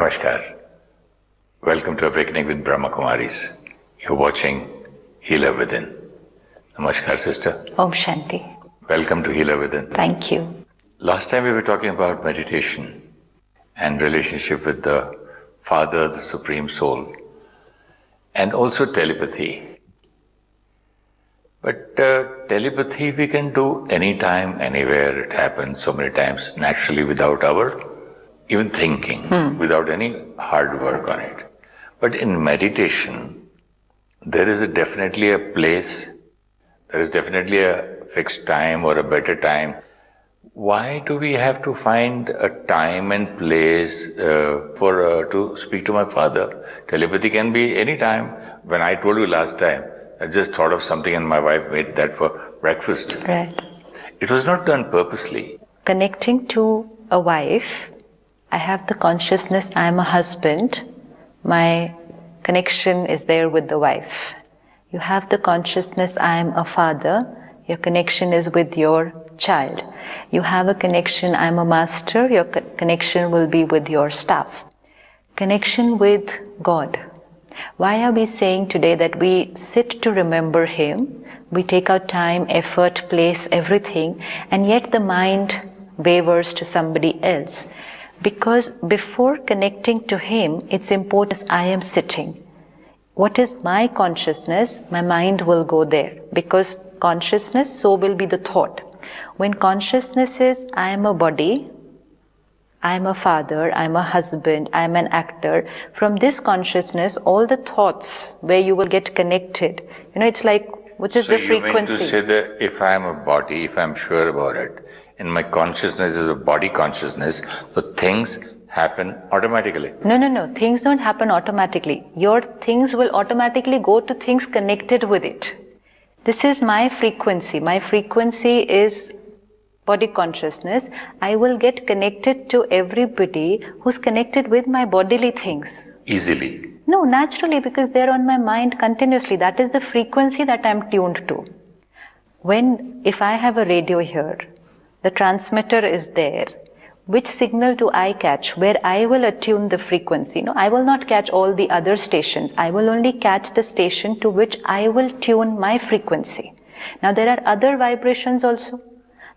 Namaskar. Welcome to Awakening with Brahmakumaris. You're watching Healer Within. Namaskar, sister. Om Shanti. Welcome to Healer Within. Thank you. Last time we were talking about meditation and relationship with the Father, the Supreme Soul, and also telepathy. But telepathy we can do anytime, anywhere. It happens so many times naturally without our even thinking, without any hard work on it. But in meditation, there is definitely a place, there is definitely a fixed time or a better time. Why do we have to find a time and place to speak to my Father? Telepathy can be any time. When I told you last time, I just thought of something and my wife made that for breakfast. Right. It was not done purposely. Connecting to a wife, I have the consciousness I am a husband. My connection is there with the wife. You have the consciousness I am a father. Your connection is with your child. You have a connection I am a master. Your connection will be with your staff. Connection with God. Why are we saying today that we sit to remember Him? We take our time, effort, place, everything, and yet the mind wavers to somebody else. Because before connecting to Him, it's important I am sitting. What is my consciousness? My mind will go there. Because consciousness, so will be the thought. When consciousness is I am a body, I am a father, I am a husband, I am an actor, from this consciousness, all the thoughts where you will get connected, it's like, which is the frequency. So you mean to say that if I am a body, if I am sure about it, and my consciousness is a body consciousness, so things happen automatically. No. Things don't happen automatically. Your things will automatically go to things connected with it. This is my frequency. My frequency is body consciousness. I will get connected to everybody who's connected with my bodily things. Easily? No, naturally, because they're on my mind continuously. That is the frequency that I'm tuned to. If I have a radio here, the transmitter is there. Which signal do I catch? Where I will attune the frequency. I will not catch all the other stations. I will only catch the station to which I will tune my frequency. Now there are other vibrations also.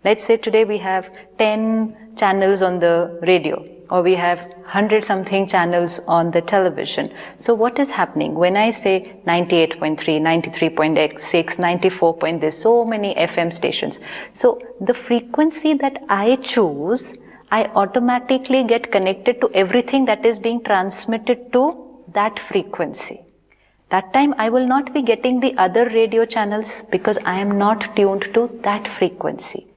Let's say today we have 10 channels on the radio, or we have 100 something channels on the television. So what is happening? When I say 98.3, 93.6, 94 point, there's so many FM stations. So the frequency that I choose, I automatically get connected to everything that is being transmitted to that frequency. That time I will not be getting the other radio channels because I am not tuned to that frequency.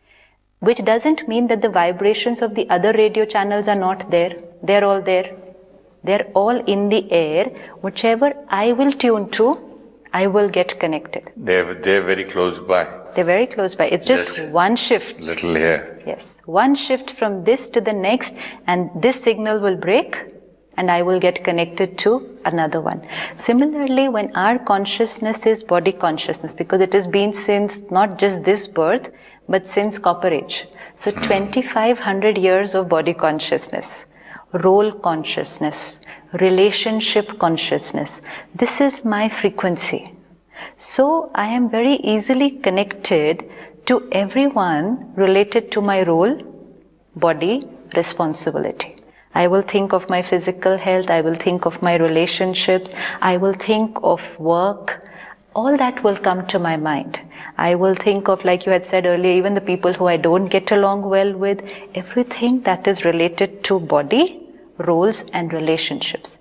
Which doesn't mean that the vibrations of the other radio channels are not there. They're all there. They're all in the air. Whichever I will tune to, I will get connected. They're very close by. They're very close by. It's just one shift. Little here. Yes. One shift from this to the next, and this signal will break and I will get connected to another one. Similarly, when our consciousness is body consciousness, because it has been since not just this birth, but since Copper Age. So 2500 years of body consciousness, role consciousness, relationship consciousness. This is my frequency. So I am very easily connected to everyone related to my role, body, responsibility. I will think of my physical health, I will think of my relationships, I will think of work. All that will come to my mind. I will think of, like you had said earlier, even the people who I don't get along well with, everything that is related to body, roles and relationships.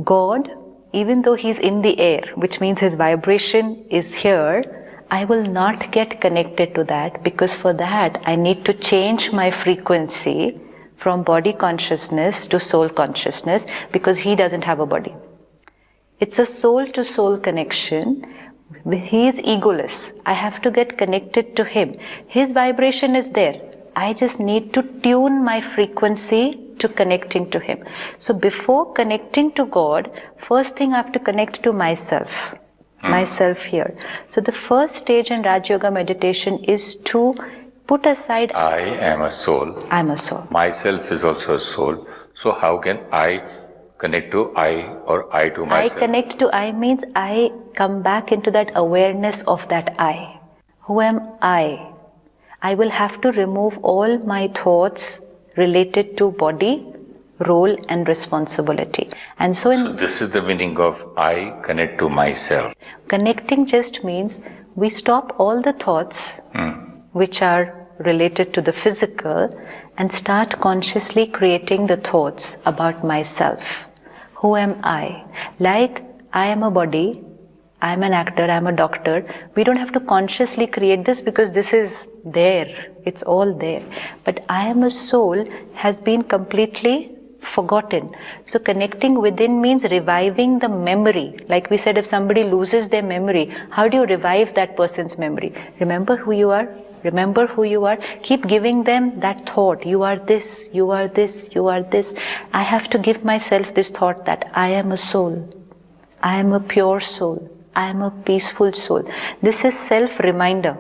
God, even though He's in the air, which means His vibration is here, I will not get connected to that, because for that I need to change my frequency from body consciousness to soul consciousness, because He doesn't have a body. It's a soul-to-soul connection. He is egoless. I have to get connected to Him. His vibration is there. I just need to tune my frequency to connecting to Him. So before connecting to God, first thing I have to connect to myself. Myself here. So the first stage in Rajayoga meditation is to put aside... I am a soul. I am a soul. Myself is also a soul. So how can I connect to I or I to I myself. connect to I means I come back into that awareness of that I. Who am I? I will have to remove all my thoughts related to body, role and responsibility. And so this is the meaning of I connect to myself. Connecting just means we stop all the thoughts which are related to the physical and start consciously creating the thoughts about myself. Who am I? Like I am a body, I am an actor, I am a doctor. We don't have to consciously create this because this is there. It's all there. But I am a soul has been completely forgotten. So connecting within means reviving the memory. Like we said, if somebody loses their memory, how do you revive that person's memory? Remember who you are. Remember who you are. Keep giving them that thought. You are this, you are this, you are this. I have to give myself this thought that I am a soul. I am a pure soul. I am a peaceful soul. This is self-reminder.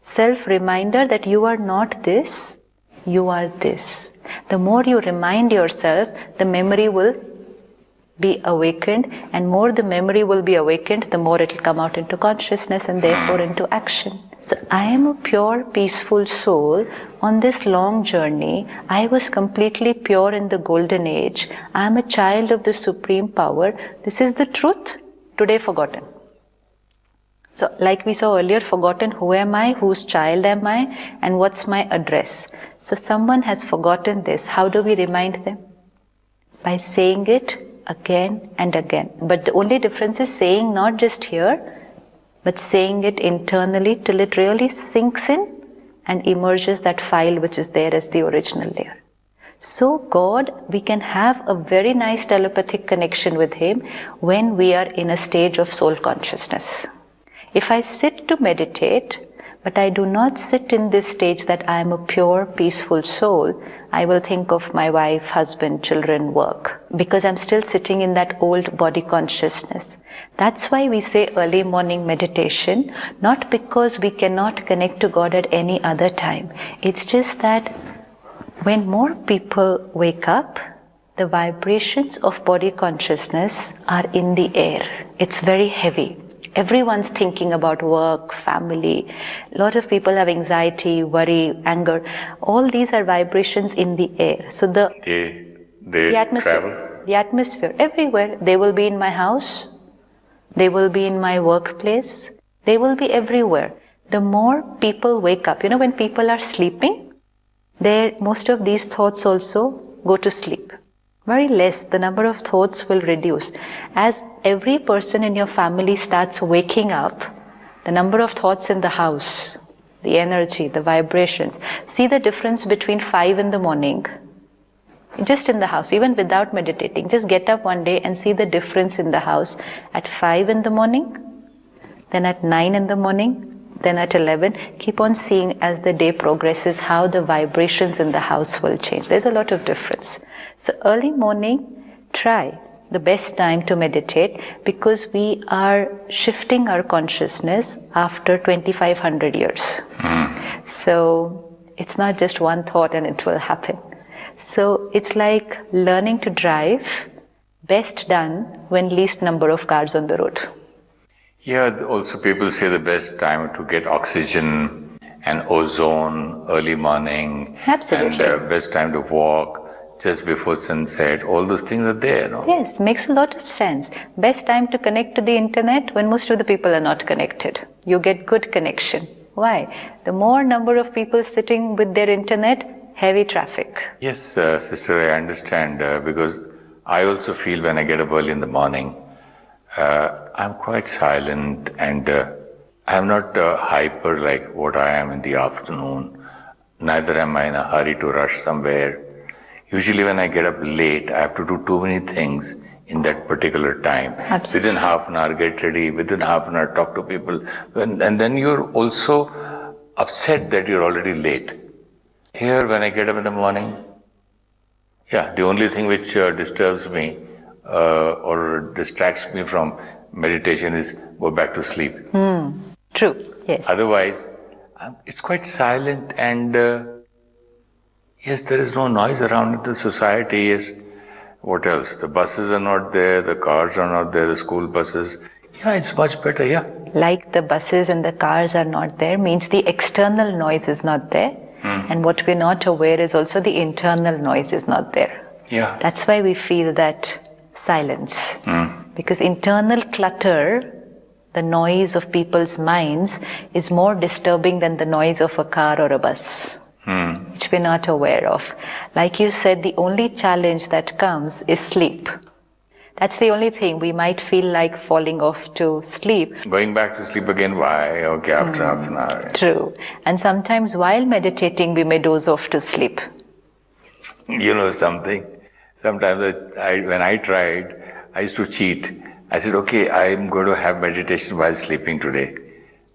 Self-reminder that you are not this, you are this. The more you remind yourself, the memory will be awakened, and more the memory will be awakened, the more it will come out into consciousness and therefore into action. So I am a pure, peaceful soul. On this long journey, I was completely pure in the golden age. I am a child of the supreme power. This is the truth, today forgotten. So like we saw earlier, forgotten who am I, whose child am I, and what's my address. So someone has forgotten this. How do we remind them? By saying it again and again. But the only difference is saying not just here, but saying it internally till it really sinks in and emerges that file which is there as the original layer. So God, we can have a very nice telepathic connection with Him when we are in a stage of soul consciousness. If I sit to meditate, but I do not sit in this stage that I am a pure, peaceful soul, I will think of my wife, husband, children, work, because I'm still sitting in that old body consciousness. That's why we say early morning meditation, not because we cannot connect to God at any other time. It's just that when more people wake up, the vibrations of body consciousness are in the air. It's very heavy. Everyone's thinking about work, family. A lot of people have anxiety, worry, anger. All these are vibrations in the air. So the atmosphere, travel? The atmosphere, everywhere. They will be in my house. They will be in my workplace. They will be everywhere. The more people wake up, when people are sleeping, most of these thoughts also go to sleep. Very less, the number of thoughts will reduce. As every person in your family starts waking up, the number of thoughts in the house, the energy, the vibrations. See the difference between 5 in the morning, just in the house, even without meditating. Just get up one day and see the difference in the house at 5 in the morning, then at 9 in the morning, then at 11. Keep on seeing as the day progresses how the vibrations in the house will change. There's a lot of difference. So early morning, try the best time to meditate, because we are shifting our consciousness after 2500 years. So it's not just one thought and it will happen. So it's like learning to drive, best done when least number of cars on the road. Yeah, also people say the best time to get oxygen and ozone early morning. Absolutely. And best time to walk just before sunset. All those things are there, no? Yes, makes a lot of sense. Best time to connect to the internet when most of the people are not connected. You get good connection. Why? The more number of people sitting with their internet, heavy traffic. Yes, sister, I understand, because I also feel when I get up early in the morning, I'm quite silent, and I'm not hyper like what I am in the afternoon. Neither am I in a hurry to rush somewhere. Usually when I get up late, I have to do too many things in that particular time. Absolutely. Within half an hour, get ready. Within half an hour, talk to people. And then you're also upset that you're already late. Here, when I get up in the morning, the only thing which disturbs me or distracts me from meditation is go back to sleep. True, yes. Otherwise, it's quite silent, and yes, there is no noise around it. The society is What else? The buses are not there, the cars are not there, the school buses. Yeah, it's much better, yeah. Like the buses and the cars are not there means the external noise is not there. And what we're not aware is also the internal noise is not there. Yeah. That's why we feel that silence. Because internal clutter, the noise of people's minds, is more disturbing than the noise of a car or a bus, which we're not aware of. Like you said, the only challenge that comes is sleep. That's the only thing. We might feel like falling off to sleep. Going back to sleep again, why? Okay, after half an hour. True. And sometimes while meditating, we may doze off to sleep. You know something? Sometimes when I tried, I used to cheat. I said, okay, I'm going to have meditation while sleeping today.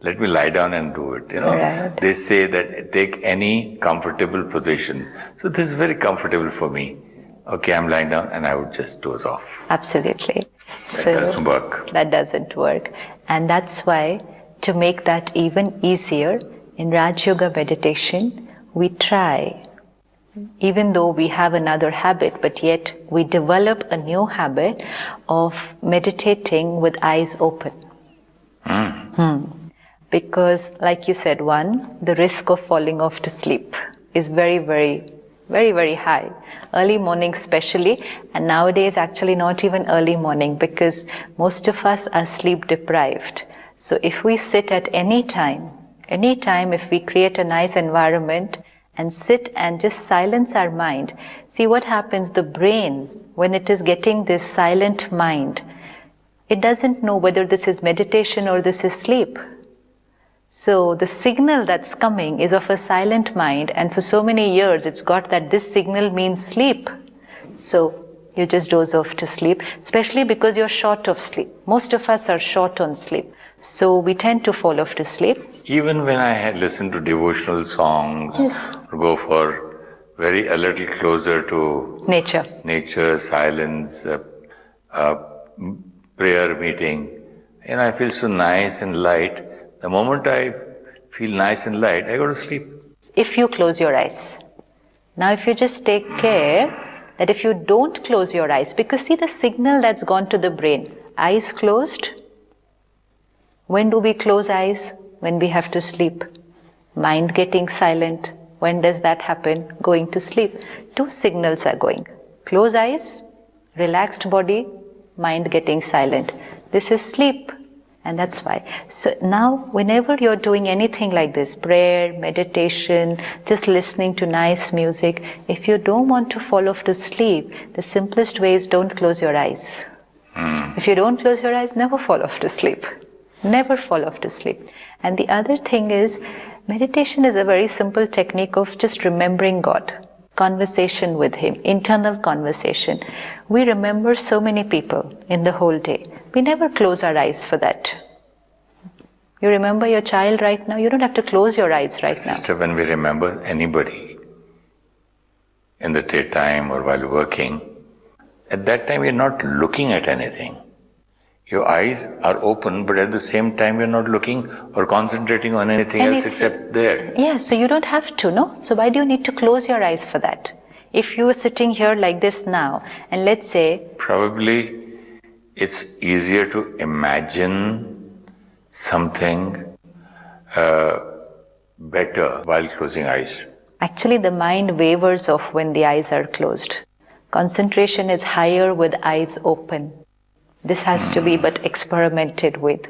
Let me lie down and do it. You know, Right. They say that take any comfortable position. So this is very comfortable for me. Okay, I'm lying down and I would just doze off. Absolutely. That doesn't work. That doesn't work. And that's why, to make that even easier, in Raj Yoga meditation, we try, even though we have another habit, but yet we develop a new habit of meditating with eyes open. Because, like you said, one, the risk of falling off to sleep is very, very high. Early morning especially, and nowadays actually not even early morning, because most of us are sleep deprived. So if we sit at any time, if we create a nice environment and sit and just silence our mind, see what happens. The brain, when it is getting this silent mind, it doesn't know whether this is meditation or this is sleep. So the signal that's coming is of a silent mind, and for so many years it's got that this signal means sleep. So you just doze off to sleep, especially because you're short of sleep. Most of us are short on sleep. So we tend to fall off to sleep. Even when I had listened to devotional songs, or go for a little closer to nature, silence, prayer meeting, I feel so nice and light. The moment I feel nice and light, I go to sleep. If you close your eyes. Now if you just take care that if you don't close your eyes, because see the signal that's gone to the brain, eyes closed. When do we close eyes? When we have to sleep. Mind getting silent. When does that happen? Going to sleep. Two signals are going. Close eyes, relaxed body, mind getting silent. This is sleep. And that's why. So now, whenever you're doing anything like this, prayer, meditation, just listening to nice music, if you don't want to fall off to sleep, the simplest way is don't close your eyes. If you don't close your eyes, never fall off to sleep. Never fall off to sleep. And the other thing is, meditation is a very simple technique of just remembering God. Conversation with Him, internal conversation. We remember so many people in the whole day. We never close our eyes for that. You remember your child right now? You don't have to close your eyes right now. Sister, when we remember anybody in the daytime or while working, at that time you're not looking at anything. Your eyes are open, but at the same time you're not looking or concentrating on anything else except there. Yeah, so you don't have to, no? So why do you need to close your eyes for that? If you were sitting here like this now, and let's say... Probably it's easier to imagine something better while closing eyes. Actually, the mind wavers off when the eyes are closed. Concentration is higher with eyes open. This has to be but experimented with.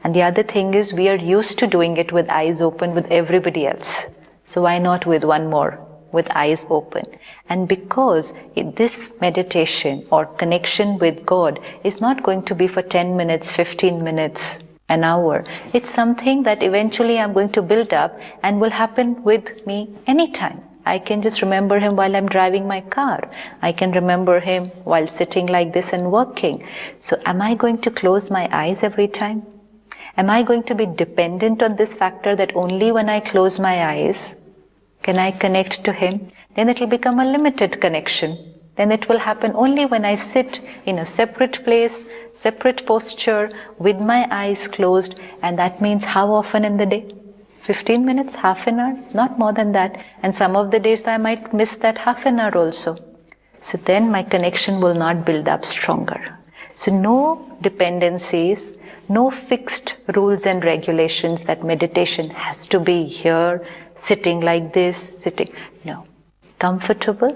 And the other thing is we are used to doing it with eyes open with everybody else. So why not with one more, with eyes open? And because this meditation or connection with God is not going to be for 10 minutes, 15 minutes, an hour. It's something that eventually I'm going to build up and will happen with me anytime. I can just remember Him while I'm driving my car. I can remember Him while sitting like this and working. So am I going to close my eyes every time? Am I going to be dependent on this factor that only when I close my eyes can I connect to Him? Then it will become a limited connection. Then it will happen only when I sit in a separate place, separate posture, with my eyes closed. And that means how often in the day? 15 minutes, half an hour, not more than that. And some of the days I might miss that half an hour also. So then my connection will not build up stronger. So no dependencies, no fixed rules and regulations that meditation has to be here, sitting like this, sitting. No. Comfortable,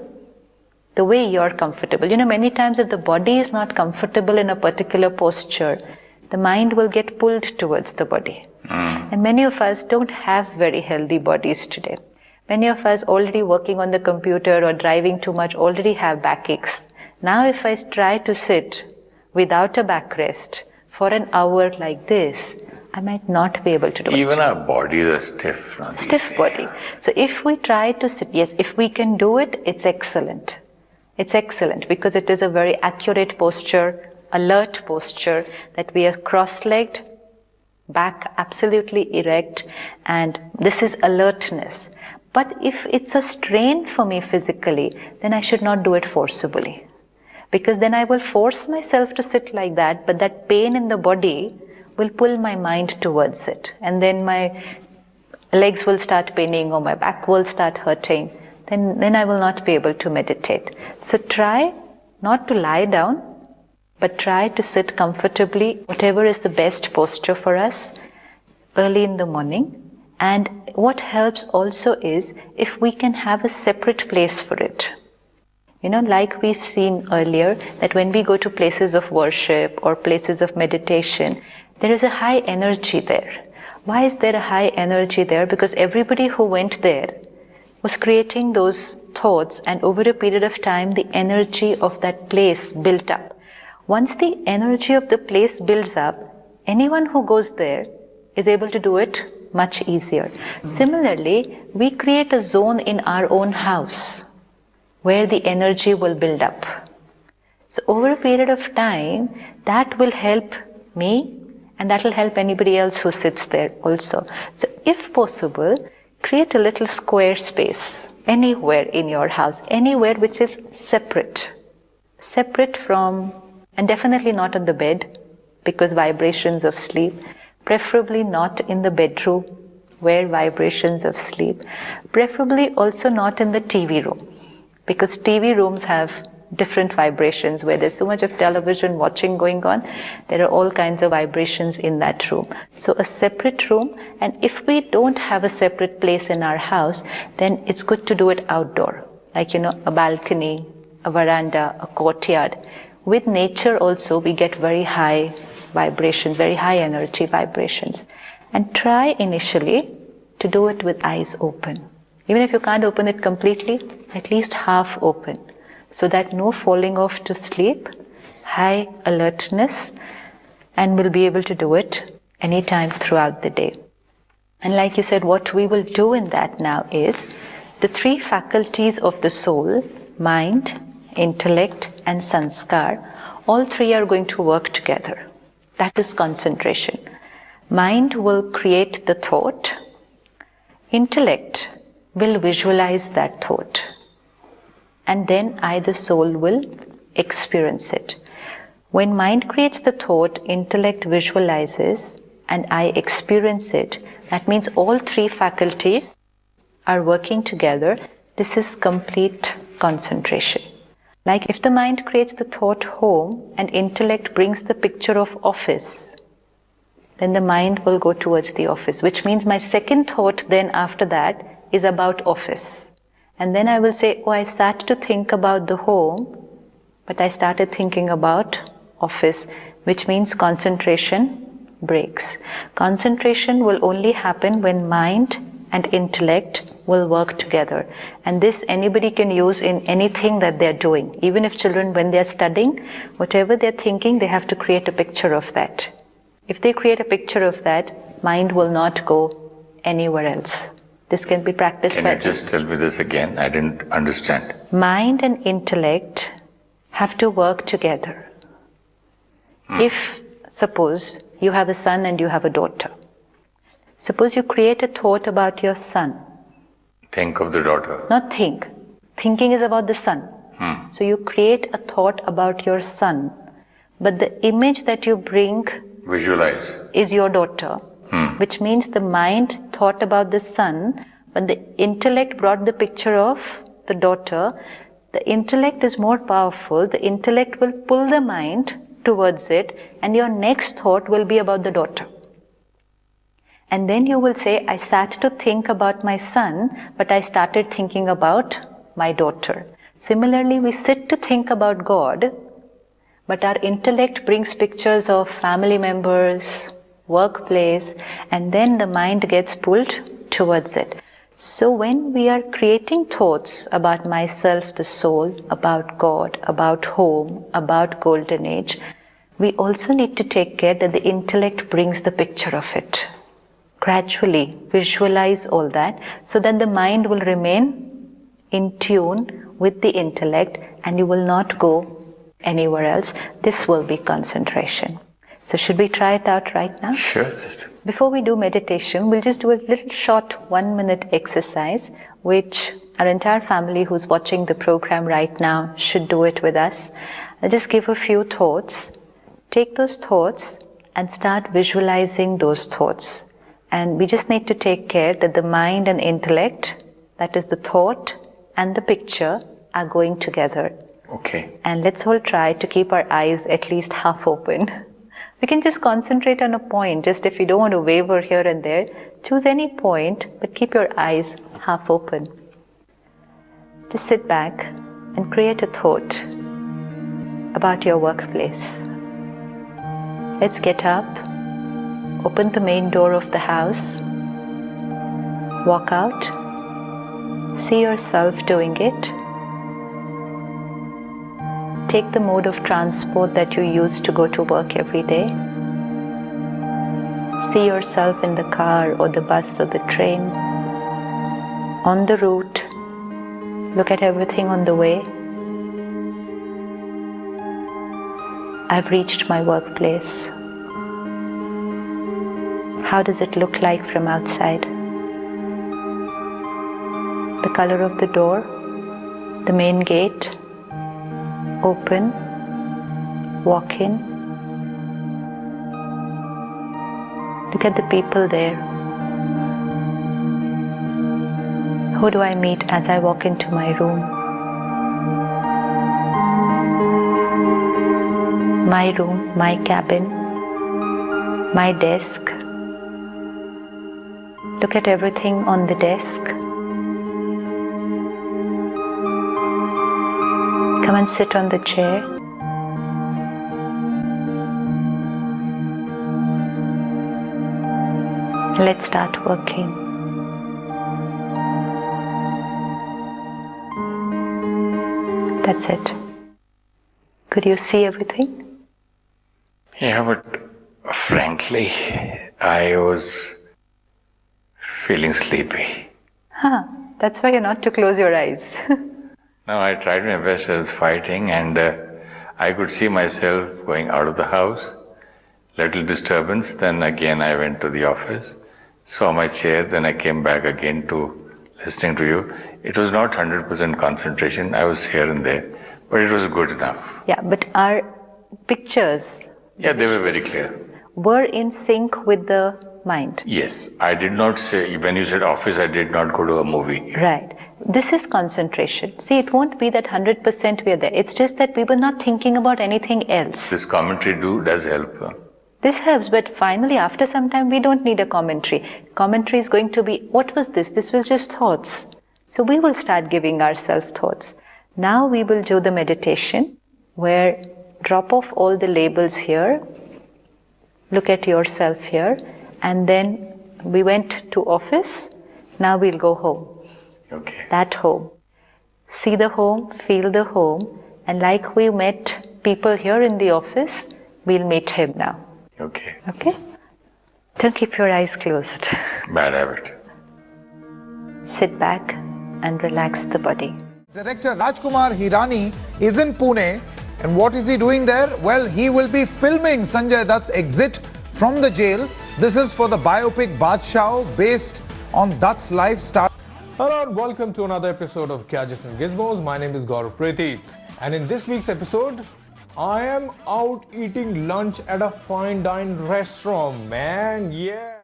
the way you're comfortable. Many times if the body is not comfortable in a particular posture, the mind will get pulled towards the body. And many of us don't have very healthy bodies today. Many of us already working on the computer or driving too much already have backaches. Now if I try to sit without a backrest for an hour like this, I might not be able to do it. Even our bodies are stiff. Stiff body. So if we try to sit, yes, if we can do it, it's excellent. It's excellent because it is a very accurate posture, alert posture, that we are cross-legged, back absolutely erect, and this is alertness. But if it's a strain for me physically, then I should not do it forcibly. Because then I will force myself to sit like that, but that pain in the body will pull my mind towards it. And then my legs will start paining or my back will start hurting. Then I will not be able to meditate. So try not to lie down, but try to sit comfortably, whatever is the best posture for us, early in the morning. And what helps also is if we can have a separate place for it. Like we've seen earlier, that when we go to places of worship or places of meditation, there is a high energy there. Why is there a high energy there? Because everybody who went there was creating those thoughts, and over a period of time, the energy of that place built up. Once the energy of the place builds up, anyone who goes there is able to do it much easier. Similarly, we create a zone in our own house where the energy will build up. So over a period of time, that will help me and that will help anybody else who sits there also. So if possible, create a little square space anywhere in your house, anywhere which is separate from, and definitely not on the bed because vibrations of sleep, preferably not in the bedroom where vibrations of sleep, preferably also not in the TV room because TV rooms have different vibrations where there's so much of television watching going on. There are all kinds of vibrations in that room. So a separate room, and if we don't have a separate place in our house, then it's good to do it outdoor, like a balcony, a veranda, a courtyard. With nature also we get very high vibrations, very high energy vibrations. And try initially to do it with eyes open. Even if you can't open it completely, at least half open, so that no falling off to sleep, high alertness, and we'll be able to do it anytime throughout the day. And like you said, what we will do in that now is the three faculties of the soul, mind, intellect, and sanskar, all three are going to work together. That is concentration. Mind will create the thought. Intellect will visualize that thought. And then I, the soul, will experience it. When mind creates the thought, intellect visualizes, and I experience it. That means all three faculties are working together. This is complete concentration. Like if the mind creates the thought home and intellect brings the picture of office, then the mind will go towards the office, which means my second thought then after that is about office. And then I will say, I started to think about the home, but I started thinking about office, which means concentration breaks. Concentration will only happen when mind and intellect will work together. And this anybody can use in anything that they're doing. Even if children, when they're studying, whatever they're thinking, they have to create a picture of that. If they create a picture of that, mind will not go anywhere else. This can be practiced. Can you just tell me this again? I didn't understand. Mind and intellect have to work together. If, suppose, you have a son and you have a daughter. Suppose you create a thought about your son. Think of the daughter. Not think. Thinking is about the son. So you create a thought about your son. But the image that you bring visualize is your daughter. Which means the mind thought about the son, but the intellect brought the picture of the daughter. The intellect is more powerful. The intellect will pull the mind towards it, and your next thought will be about the daughter. And then you will say, I sat to think about my son, but I started thinking about my daughter. Similarly, we sit to think about God, but our intellect brings pictures of family members, workplace, and then the mind gets pulled towards it. So when we are creating thoughts about myself, the soul, about God, about home, about golden age, we also need to take care that the intellect brings the picture of it. Gradually visualize all that so that the mind will remain in tune with the intellect and you will not go anywhere else. This will be concentration. So should we try it out right now? Sure, sister. Before we do meditation, we'll just do a little short 1-minute exercise, which our entire family who's watching the program right now should do it with us. I'll just give a few thoughts. Take those thoughts and start visualizing those thoughts. And we just need to take care that the mind and intellect, that is the thought and the picture, are going together. Okay. And let's all try to keep our eyes at least half open. We can just concentrate on a point, just if you don't want to waver here and there, choose any point, but keep your eyes half open. Just sit back and create a thought about your workplace. Let's get up, open the main door of the house, walk out, see yourself doing it. Take the mode of transport that you use to go to work every day. See yourself in the car or the bus or the train. On the route, look at everything on the way. I've reached my workplace. How does it look like from outside? The color of the door, the main gate, open, walk in. Look at the people there. Who do I meet as I walk into my room? My room, my cabin, my desk. Look at everything on the desk. Come and sit on the chair. Let's start working. That's it. Could you see everything? Yeah, but frankly, I was feeling sleepy. That's why you're not to close your eyes. No, I tried my best. I was fighting, and I could see myself going out of the house. Little disturbance. Then again, I went to the office, saw my chair. Then I came back again to listening to you. It was not 100% concentration. I was here and there, but it was good enough. Yeah, but our pictures. Yeah, they were very clear. Were in sync with the mind. Yes, I did not say, when you said office, I did not go to a movie. Right. This is concentration. See, it won't be that 100% we are there. It's just that we were not thinking about anything else. This commentary does help. This helps, but finally, after some time, we don't need a commentary. Commentary is going to be, what was this? This was just thoughts. So we will start giving ourselves thoughts. Now we will do the meditation where drop off all the labels here, look at yourself here, and then we went to office, now we'll go home. Okay. That home. See the home, feel the home, and like we met people here in the office, we'll meet him now. Okay. Okay? Don't keep your eyes closed. Bad habit. Sit back and relax the body. Director Rajkumar Hirani is in Pune, and what is he doing there? Well, he will be filming Sanjay Dutt's exit from the jail. This is for the biopic Badshah, based on Dutt's lifestyle. Hello and welcome to another episode of Gadgets and Gizmos. My name is Gaurav Preeti, and in this week's episode, I am out eating lunch at a fine dine restaurant, man. Yeah.